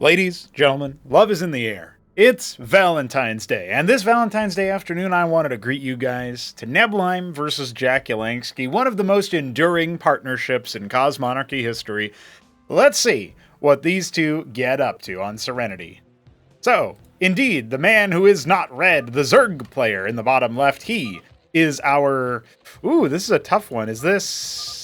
Ladies, gentlemen, love is in the air. It's Valentine's Day, and this Valentine's Day afternoon I wanted to greet you guys to Neblime versus jakulangski, one of the most enduring partnerships in Cosmonarchy history. Let's see what these two get up to on Serenity. So, indeed, the man who is not red, the Zerg player in the bottom left, he is our... Ooh, this is a tough one. Is this...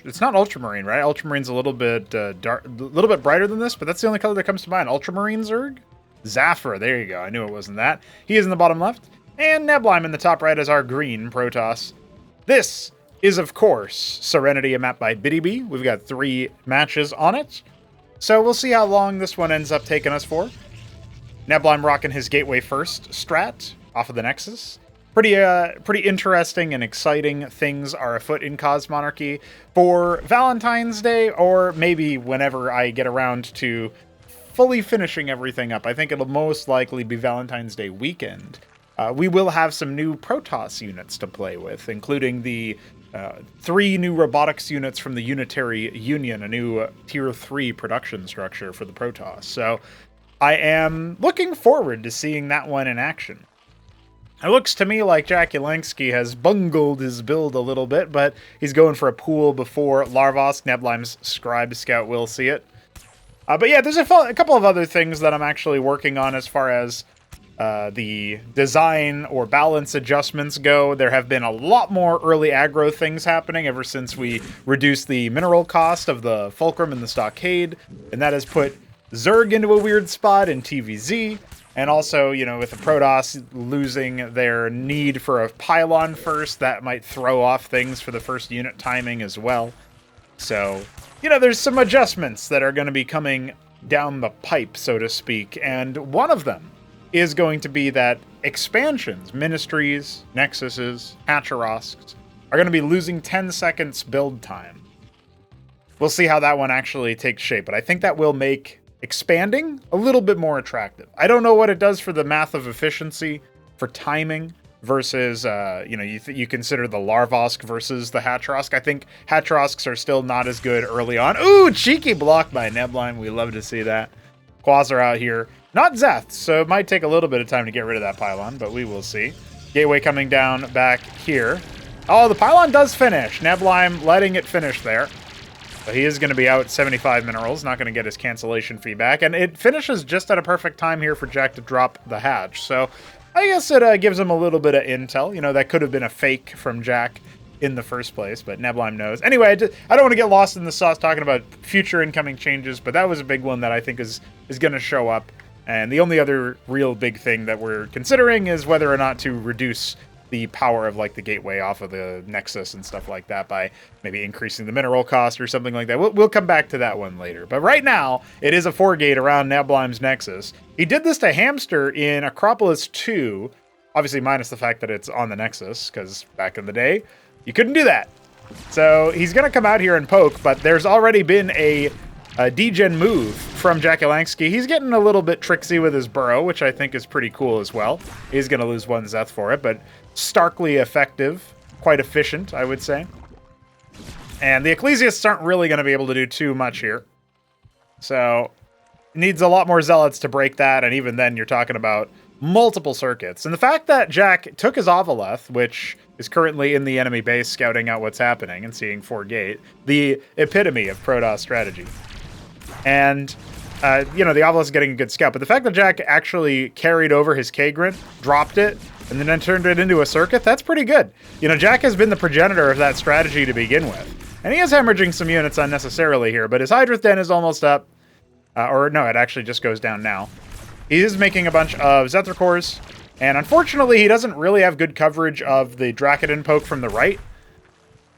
It's not ultramarine, right? Ultramarine's a little bit dark, a little bit brighter than this, but that's the only color that comes to mind. Ultramarine Zerg? Zafra, there you go. I knew it wasn't that. He is in the bottom left. And Neblime in the top right is our green Protoss. This is, of course, Serenity, a map by BiddyB. We've got 3 matches on it. So we'll see how long this one ends up taking us for. Neblime rocking his Gateway First strat off of the Nexus. Pretty interesting and exciting things are afoot in Cosmonarchy for Valentine's Day, or maybe whenever I get around to fully finishing everything up. I think it'll most likely be Valentine's Day weekend. We will have some new Protoss units to play with, including the 3 new robotics units from the Unitary Union, a new Tier 3 production structure for the Protoss. So I am looking forward to seeing that one in action. It looks to me like jakulangski has bungled his build a little bit, but he's going for a pool before Larvosk. Neblime's Scribe Scout will see it. But yeah, there's a couple of other things that I'm actually working on as far as the design or balance adjustments go. There have been a lot more early aggro things happening ever since we reduced the mineral cost of the Fulcrum and the Stockade, and that has put Zerg into a weird spot in TVZ. And also, you know, with the Protoss losing their need for a pylon first, that might throw off things for the first unit timing as well. So, you know, there's some adjustments that are going to be coming down the pipe, so to speak. And one of them is going to be that expansions, Ministries, Nexuses, Hatcherosks, are going to be losing 10 seconds build time. We'll see how that one actually takes shape, but I think that will make expanding a little bit more attractive. I don't know what it does for the math of efficiency, for timing, versus, you know, you consider the Larvosk versus the Hatcherosk. I think Hatcherosks are still not as good early on. Ooh, cheeky block by Neblime. We love to see that. Quasar out here. Not Zeth, so it might take a little bit of time to get rid of that pylon, but we will see. Gateway coming down back here. Oh, the pylon does finish. Neblime letting it finish there. But he is going to be out 75 minerals, not going to get his cancellation fee back. And it finishes just at a perfect time here for Jack to drop the hatch. So I guess it gives him a little bit of intel. You know, that could have been a fake from Jack in the first place, but Neblime knows. Anyway, I don't want to get lost in the sauce talking about future incoming changes, but that was a big one that I think is going to show up. And the only other real big thing that we're considering is whether or not to reduce the power of like the gateway off of the Nexus and stuff like that by maybe increasing the mineral cost or something like that. We'll come back to that one later. But right now, it is a 4-gate around Neblime's Nexus. He did this to Hamster in Acropolis 2, obviously minus the fact that it's on the Nexus, because back in the day, you couldn't do that. So he's going to come out here and poke, but there's already been a degen move from jakulangski. He's getting a little bit tricksy with his burrow, which I think is pretty cool as well. He's going to lose 1 Zeth for it, but starkly effective, quite efficient, I would say. And the Ecclesiasts aren't really going to be able to do too much here. So, it needs a lot more Zealots to break that, and even then you're talking about multiple circuits. And the fact that Jack took his Ovaleth, which is currently in the enemy base scouting out what's happening and seeing 4-gate, the epitome of Protoss strategy. And, you know, the Ovaleth is getting a good scout, but the fact that Jack actually carried over his Kagrant, dropped it, and then turned it into a circuit, that's pretty good. You know, Jack has been the progenitor of that strategy to begin with. And he is hemorrhaging some units unnecessarily here, but his Hydrath Den is almost up. Or no, it actually just goes down now. He is making a bunch of Zethar cores, and unfortunately he doesn't really have good coverage of the Drakodin poke from the right.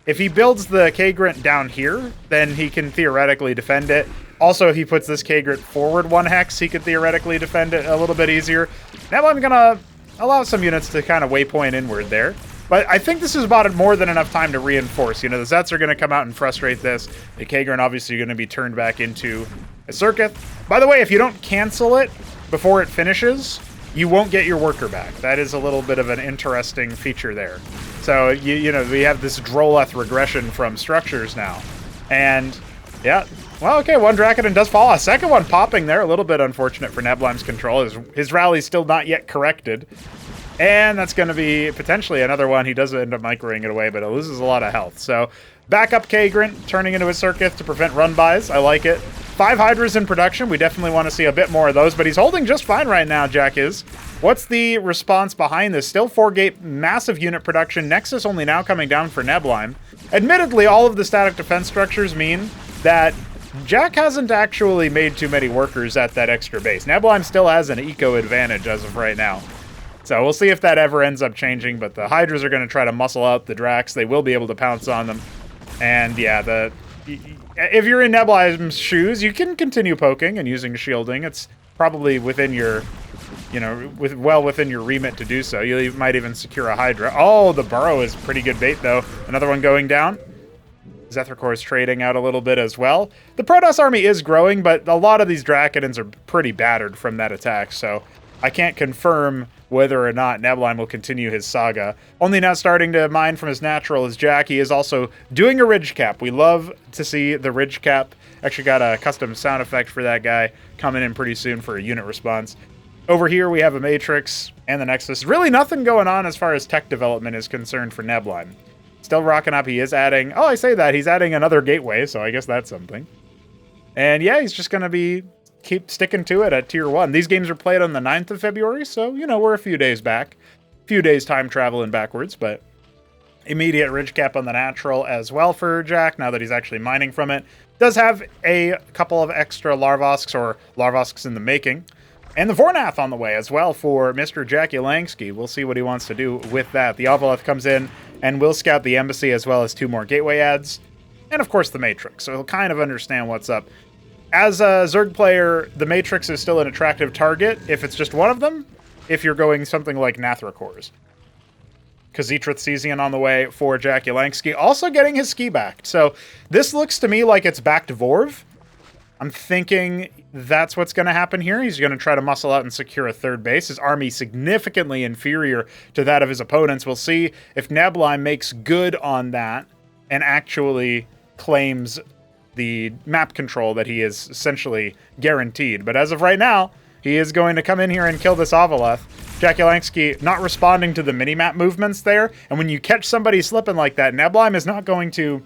If he builds the Kagrant down here, then he can theoretically defend it. Also, if he puts this Kagrant forward 1 hex, he could theoretically defend it a little bit easier. Now I'm gonna allow some units to kind of waypoint inward there. But I think this is about more than enough time to reinforce. You know, the Zets are going to come out and frustrate this. The Kagrant obviously going to be turned back into a circuit. By the way, if you don't cancel it before it finishes, you won't get your worker back. That is a little bit of an interesting feature there. So, you know, we have this Droleth regression from structures now. And, yeah, Well, okay, one Dracodon does fall. A second one popping there. A little bit unfortunate for Neblime's control. His rally's still not yet corrected. And that's going to be potentially another one. He does end up microing it away, but it loses a lot of health. So backup Kagrant turning into his Circuit to prevent run-bys. I like it. 5 Hydras in production. We definitely want to see a bit more of those, but he's holding just fine right now, Jack is. What's the response behind this? Still 4-gate, massive unit production. Nexus only now coming down for Neblime. Admittedly, all of the static defense structures mean that Jack hasn't actually made too many workers at that extra base. Neblime still has an eco advantage as of right now. So we'll see if that ever ends up changing, but the Hydras are going to try to muscle out the Drax. They will be able to pounce on them. And yeah, if you're in Neblime's shoes, you can continue poking and using shielding. It's probably within your, well within your remit to do so. You might even secure a Hydra. Oh, the Burrow is pretty good bait, though. Another one going down. Zethricore is trading out a little bit as well. The Protoss army is growing, but a lot of these Dracodons are pretty battered from that attack, so I can't confirm whether or not Neblime will continue his saga. Only now starting to mine from his natural is Jack. He is also doing a Ridge Cap. We love to see the Ridge Cap. Actually got a custom sound effect for that guy coming in pretty soon for a unit response. Over here we have a Matrix and the Nexus. Really nothing going on as far as tech development is concerned for Neblime. Still rocking up. He is adding... Oh, I say that. He's adding another gateway, so I guess that's something. And yeah, he's just going to keep sticking to it at Tier 1. These games are played on the 9th of February, so, we're a few days back. A few days time traveling backwards, but immediate Ridge Cap on the natural as well for Jack, now that he's actually mining from it. Does have a couple of extra Larvosks, or Larvosks in the making. And the Vornath on the way as well for Mr. Jakulangski. We'll see what he wants to do with that. The Ovalith comes in and will scout the embassy as well as 2 more gateway adds. And of course the Matrix, so he'll kind of understand what's up. As a Zerg player, the Matrix is still an attractive target if it's just one of them, if you're going something like Nathracores. Khazitra Cesian on the way for Jakulangski, also getting his ski back. So this looks to me like it's back to Vorv. I'm thinking that's what's going to happen here. He's going to try to muscle out and secure a 3rd base. His army significantly inferior to that of his opponents. We'll see if Neblime makes good on that and actually claims the map control that he is essentially guaranteed. But as of right now, he is going to come in here and kill this Ovalith. Jakulangski not responding to the minimap movements there. And when you catch somebody slipping like that, Neblime is not going to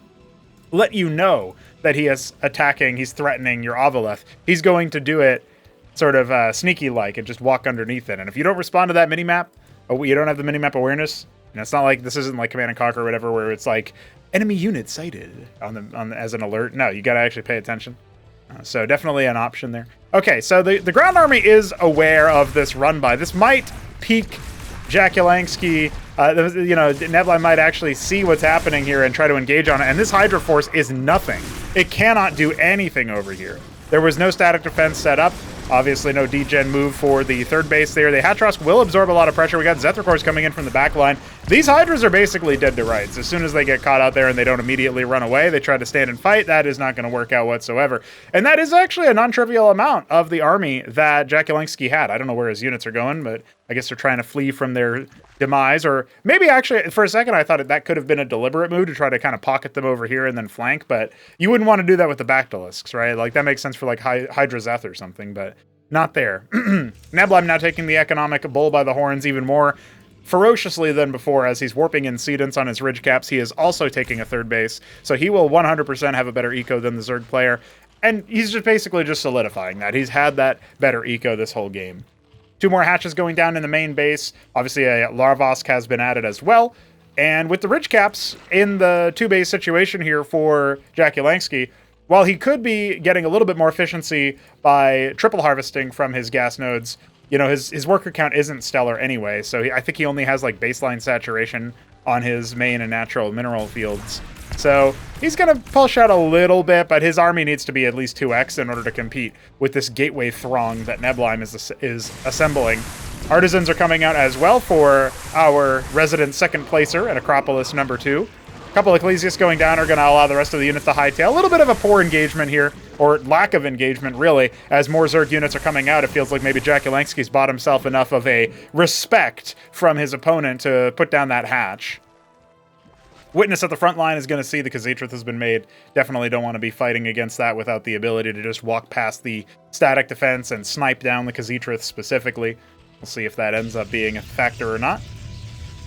let you know that he is attacking, he's threatening your Ovalith. He's going to do it sort of sneaky-like and just walk underneath it. And if you don't respond to that minimap, or you don't have the minimap awareness, it's not like, this isn't like Command & Conquer or whatever, where it's like, enemy unit sighted as an alert. No, you got to actually pay attention. So definitely an option there. Okay, so the ground army is aware of this run-by. This might pique Jakulangski. Neblime might actually see what's happening here and try to engage on it. And this Hydra Force is nothing. It cannot do anything over here. There was no static defense set up. Obviously, no degen move for the 3rd base there. The Hatrosk will absorb a lot of pressure. We got Zethricore coming in from the back line. These Hydras are basically dead to rights. As soon as they get caught out there and they don't immediately run away, they try to stand and fight. That is not going to work out whatsoever. And that is actually a non-trivial amount of the army that Jakulangski had. I don't know where his units are going, but I guess they're trying to flee from their demise. Or maybe actually, for a second, I thought that could have been a deliberate move to try to kind of pocket them over here and then flank. But you wouldn't want to do that with the Bactylisks, right? Like, that makes sense for like Hydra Zeth or something, but not there. Neblime now taking the economic bull by the horns even more ferociously than before as he's warping in Sedence on his Ridge Caps. He is also taking a 3rd base, so he will 100% have a better eco than the Zerg player, and he's just basically just solidifying that. He's had that better eco this whole game. 2 more hatches going down in the main base. Obviously, a Larvosk has been added as well, and with the Ridge Caps in the 2-base situation here for Jakulangski, while he could be getting a little bit more efficiency by triple harvesting from his gas nodes, his worker count isn't stellar anyway, so I think he only has like baseline saturation on his main and natural mineral fields. So he's going to push out a little bit, but his army needs to be at least 2x in order to compete with this gateway throng that Neblime is assembling. Artisans are coming out as well for our resident 2nd placer at Acropolis number 2. A couple of Ecclesias going down are going to allow the rest of the units to hightail. A little bit of a poor engagement here, or lack of engagement, really. As more Zerg units are coming out, it feels like maybe Jakulangski's bought himself enough of a respect from his opponent to put down that hatch. Witness at the front line is going to see the Khaz'it has been made. Definitely don't want to be fighting against that without the ability to just walk past the static defense and snipe down the Khaz'it specifically. We'll see if that ends up being a factor or not.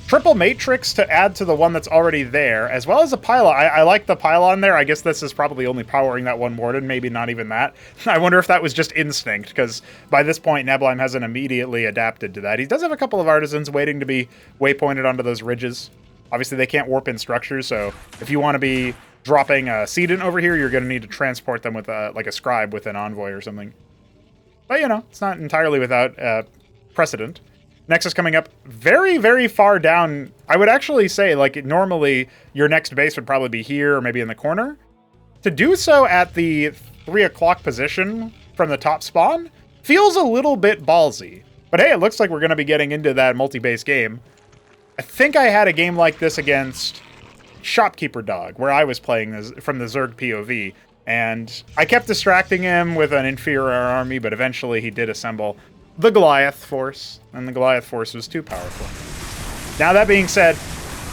Triple Matrix to add to the one that's already there, as well as a pylon. I like the pylon there. I guess this is probably only powering that one Warden, maybe not even that. I wonder if that was just instinct, because by this point, Neblime hasn't immediately adapted to that. He does have a couple of artisans waiting to be waypointed onto those ridges. Obviously, they can't warp in structures, so if you want to be dropping a Sedent over here, you're going to need to transport them with like a scribe with an envoy or something. But, you know, it's not entirely without precedent. Nexus coming up very, very far down. I would actually say, like, normally your next base would probably be here or maybe in the corner. To do so at the 3 o'clock position from the top spawn feels a little bit ballsy. But hey, it looks like we're going to be getting into that multi-base game. I think I had a game like this against Shopkeeper Dog, where I was playing this from the Zerg POV. And I kept distracting him with an inferior army, but eventually he did assemble the Goliath force, and the Goliath force was too powerful. Now, that being said,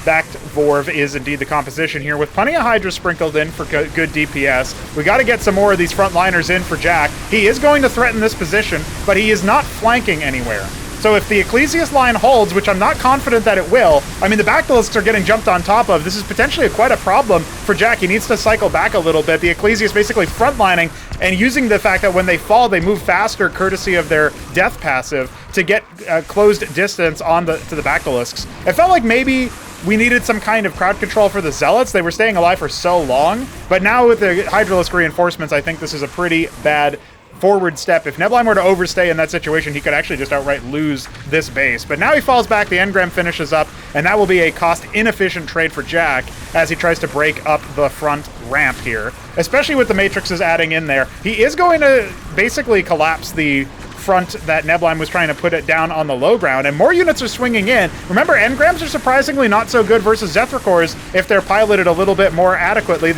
backed Vorv is indeed the composition here, with plenty of Hydra sprinkled in for good DPS. We got to get some more of these frontliners in for Jack. He is going to threaten this position, but he is not flanking anywhere. So if the Ecclesiast line holds, which I'm not confident that it will, I mean, the Bactylisks are getting jumped on top of. This is potentially quite a problem for Jack. He needs to cycle back a little bit. The Ecclesiast basically frontlining and using the fact that when they fall, they move faster courtesy of their death passive to get closed distance on to the Bactylisks. It felt like maybe we needed some kind of crowd control for the Zealots. They were staying alive for so long, but now with the Hydralisk reinforcements, I think this is a pretty bad forward step. If Neblime were to overstay in that situation, he could actually just outright lose this base. But now he falls back, the engram finishes up, and that will be a cost-inefficient trade for Jack as he tries to break up the front ramp here, especially with the Matrixes adding in there. He is going to basically collapse the front that Neblime was trying to put it down on the low ground, and more units are swinging in. Remember, engrams are surprisingly not so good versus Zethrakors if they're piloted a little bit more adequately.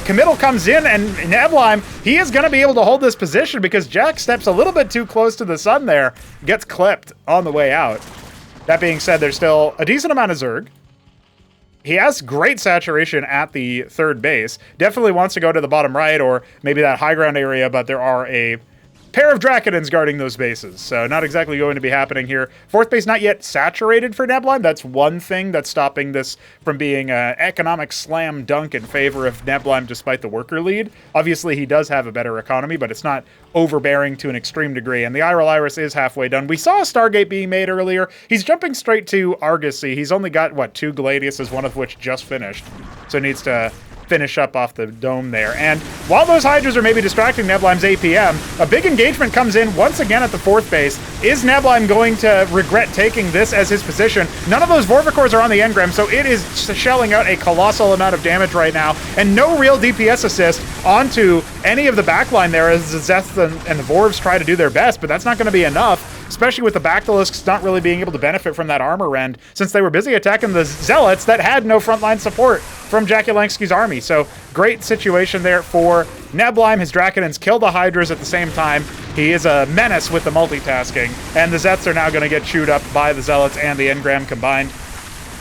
Committal comes in, and Neblime, he is going to be able to hold this position because Jack steps a little bit too close to the sun there, gets clipped on the way out. That being said, there's still a decent amount of Zerg. He has great saturation at the third base. Definitely wants to go to the bottom right or maybe that high ground area, but there are a pair of Draconans guarding those bases, so not exactly going to be happening here. Fourth base not yet saturated for Neblime. That's one thing that's stopping this from being an economic slam dunk in favor of Neblime despite the worker lead. Obviously, he does have a better economy, but it's not overbearing to an extreme degree, and the Iral Iris is halfway done. We saw a Stargate being made earlier. He's jumping straight to Argosy. He's only got, what, 2 Gladiuses, one of which just finished, so needs to finish up off the dome there. And while those Hydras are maybe distracting Neblime's APM, a big engagement comes in once again at the fourth base. Is Neblime going to regret taking this as his position? None of those Vorvikors are on the engram, so it is shelling out a colossal amount of damage right now, and no real DPS assist onto any of the backline there as the Zeth and the Vorvs try to do their best, but that's not going to be enough, especially with the Bactylisks not really being able to benefit from that armor rend since they were busy attacking the Zealots that had no frontline support from Jakulangski's army. So great situation there for Neblime. His Draconans kill the Hydras at the same time. He is a menace with the multitasking, and the Zets are now going to get chewed up by the Zealots and the engram combined.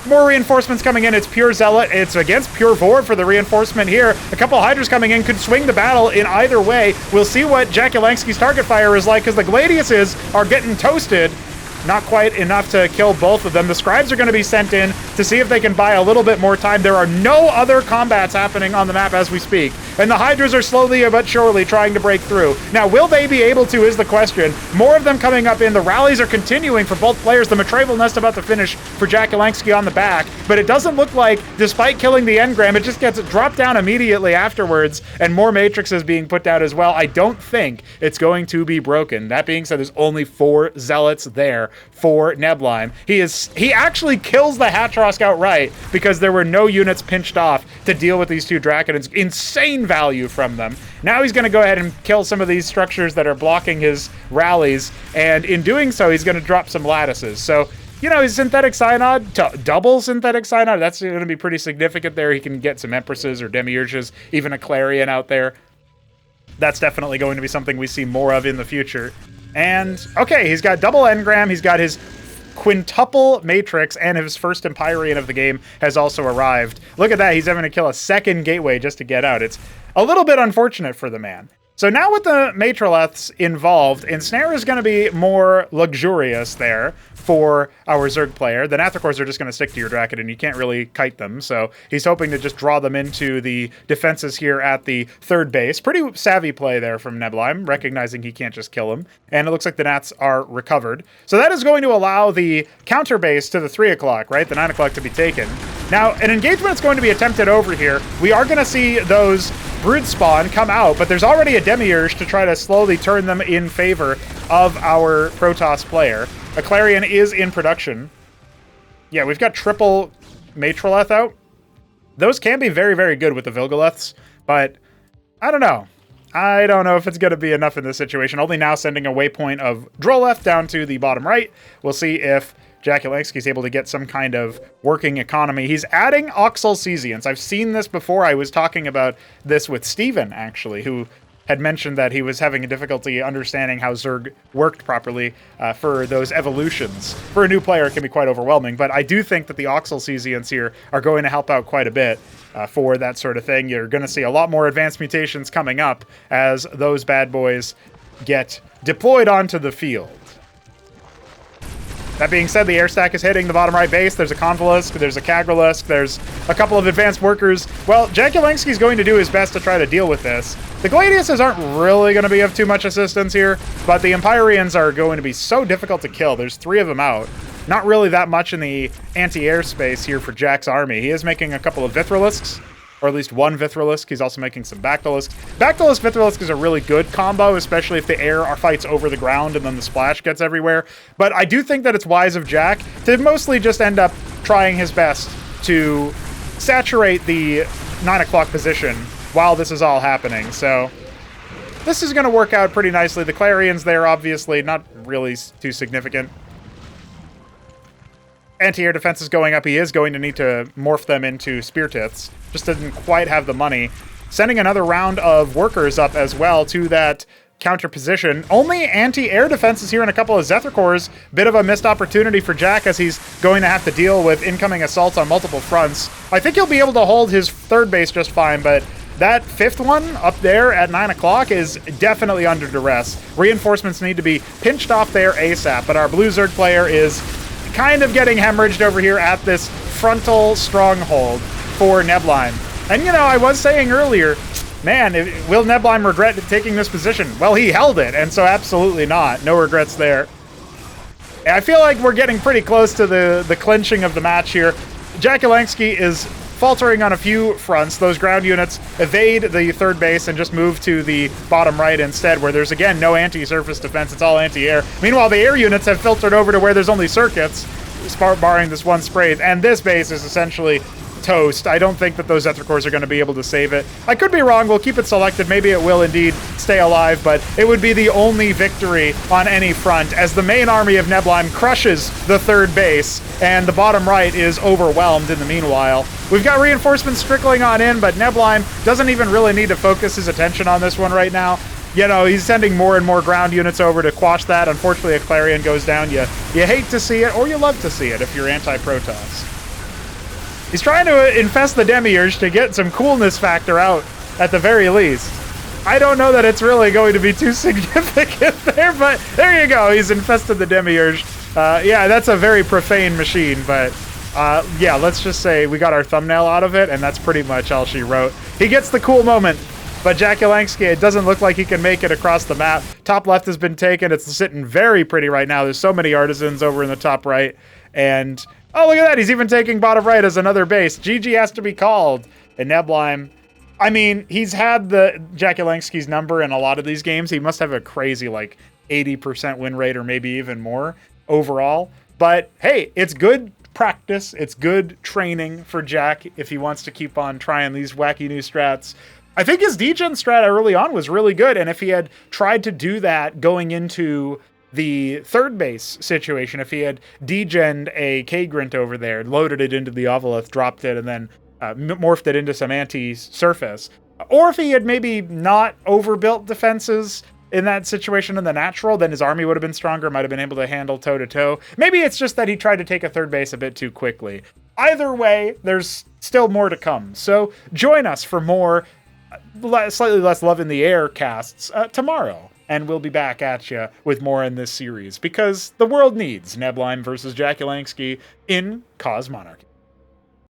More reinforcements coming in. It's pure Zealot. It's against pure Vorv for the reinforcement here. A couple Hydras coming in could swing the battle in either way. We'll see what Jakulangski's target fire is like because the Gladiuses are getting toasted. Not quite enough to kill both of them. The Scribes are going to be sent in to see if they can buy a little bit more time. There are no other combats happening on the map as we speak, and the Hydras are slowly but surely trying to break through. Now, will they be able to is the question. More of them coming up in. The rallies are continuing for both players. The Matraval Nest about to finish for Jakulangski on the back, but it doesn't look like, despite killing the engram, it just gets dropped down immediately afterwards, and more Matrixes being put down as well. I don't think it's going to be broken. That being said, there's only 4 Zealots there for Neblime. He actually kills the Hatrosk outright because there were no units pinched off to deal with these 2 Draconans. Insane value from them. Now he's going to go ahead and kill some of these structures that are blocking his rallies, and in doing so, he's going to drop some lattices. So, you know, his Synthetic Synod, double Synthetic Synod, that's going to be pretty significant there. He can get some Empresses or Demiurges, even a Clarion out there. That's definitely going to be something we see more of in the future. And, okay, he's got double engram. He's got his quintuple Matrix, and his first Empyrean of the game has also arrived. Look at that, he's having to kill a second gateway just to get out. It's a little bit unfortunate for the man. So now with the Matroleths involved, Ensnare is going to be more luxurious there for our Zerg player. The Nathicors are just going to stick to your Draken, and you can't really kite them, so he's hoping to just draw them into the defenses here at the third base. Pretty savvy play there from Neblime, recognizing he can't just kill him, and it looks like the Nats are recovered. So that is going to allow the counter base to the 3 o'clock, right? The 9 o'clock to be taken. Now, an engagement is going to be attempted over here. We are going to see those Brood Spawn come out, but there's already a Demiurge to try to slowly turn them in favor of our Protoss player. A Clarion is in production. Yeah, we've got triple Matroleth out. Those can be very, very good with the Vilgaleths, but I don't know. I don't know if it's going to be enough in this situation. Only now sending a waypoint of Droleth down to the bottom right. We'll see if jakulangski is able to get some kind of working economy. He's adding Oxal Cesians. I've seen this before. I was talking about this with Steven, actually, who had mentioned that he was having a difficulty understanding how Zerg worked properly for those evolutions. For a new player, it can be quite overwhelming, but I do think that the Oxal Cesians here are going to help out quite a bit for that sort of thing. You're going to see a lot more advanced mutations coming up as those bad boys get deployed onto the field. That being said, the air stack is hitting the bottom right base. There's a Convolutk, there's a Kagralisk, there's a couple of advanced workers. Well, jakulangski is going to do his best to try to deal with this. The Gladiuses aren't really going to be of too much assistance here, but the Empyreans are going to be so difficult to kill. There's 3 of them out. Not really that much in the anti-air space here for Jack's army. He is making a couple of Vithralisks, or at least one Vithralisk. He's also making some Bactylisk. Bactylisk Vithralisk is a really good combo, especially if the air fights over the ground and then the splash gets everywhere. But I do think that it's wise of Jack to mostly just end up trying his best to saturate the 9 o'clock position while this is all happening. So this is going to work out pretty nicely. The Clarions there, obviously, not really too significant. Anti-air defense is going up. He is going to need to morph them into Spear Tiths. Just didn't quite have the money. Sending another round of workers up as well to that counter position. Only anti-air defenses here and a couple of Zethicors. Bit of a missed opportunity for Jack as he's going to have to deal with incoming assaults on multiple fronts. I think he'll be able to hold his third base just fine, but that 5th one up there at 9 o'clock is definitely under duress. Reinforcements need to be pinched off there ASAP, but our Blue Zerg player is kind of getting hemorrhaged over here at this frontal stronghold for Neblime. And, you know, I was saying earlier, man, will Neblime regret taking this position? Well, he held it, and so absolutely not. No regrets there. I feel like we're getting pretty close to the clinching of the match here. jakulangski is faltering on a few fronts. Those ground units evade the third base and just move to the bottom right instead, where there's, again, no anti-surface defense. It's all anti-air. Meanwhile, the air units have filtered over to where there's only circuits, barring this one spray, and this base is essentially toast. I don't think that those Zethicors are going to be able to save it. I could be wrong. We'll keep it selected. Maybe it will indeed stay alive, but it would be the only victory on any front as the main army of Neblime crushes the third base, and the bottom right is overwhelmed in the meanwhile. We've got reinforcements trickling on in, but Neblime doesn't even really need to focus his attention on this one right now. You know, he's sending more and more ground units over to quash that. Unfortunately, a Clarion goes down. You hate to see it, or you love to see it if you're anti-Protoss. He's trying to infest the Demiurge to get some coolness factor out, at the very least. I don't know that it's really going to be too significant there, but there you go. He's infested the Demiurge. Yeah, that's a very profane machine, but yeah, let's just say we got our thumbnail out of it, and that's pretty much all she wrote. He gets the cool moment, but jakulangski, it doesn't look like he can make it across the map. Top left has been taken. It's sitting very pretty right now. There's so many artisans over in the top right, and oh, look at that. He's even taking bottom right as another base. GG has to be called. And Neblime, I mean, he's had the jakulangski's number in a lot of these games. He must have a crazy, like, 80% win rate or maybe even more overall. But, hey, it's good practice. It's good training for Jack if he wants to keep on trying these wacky new strats. I think his degen strat early on was really good. And if he had tried to do that going into the third base situation, if he had degened a K-Grint over there, loaded it into the Ovolith, dropped it, and then morphed it into some anti-surface, or if he had maybe not overbuilt defenses in that situation in the natural, then his army would have been stronger, might have been able to handle toe-to-toe. Maybe it's just that he tried to take a third base a bit too quickly. Either way, there's still more to come. So join us for more slightly less Love in the Air casts tomorrow. And we'll be back at you with more in this series, because the world needs Neblime versus Jakulangski in Cosmonarchy.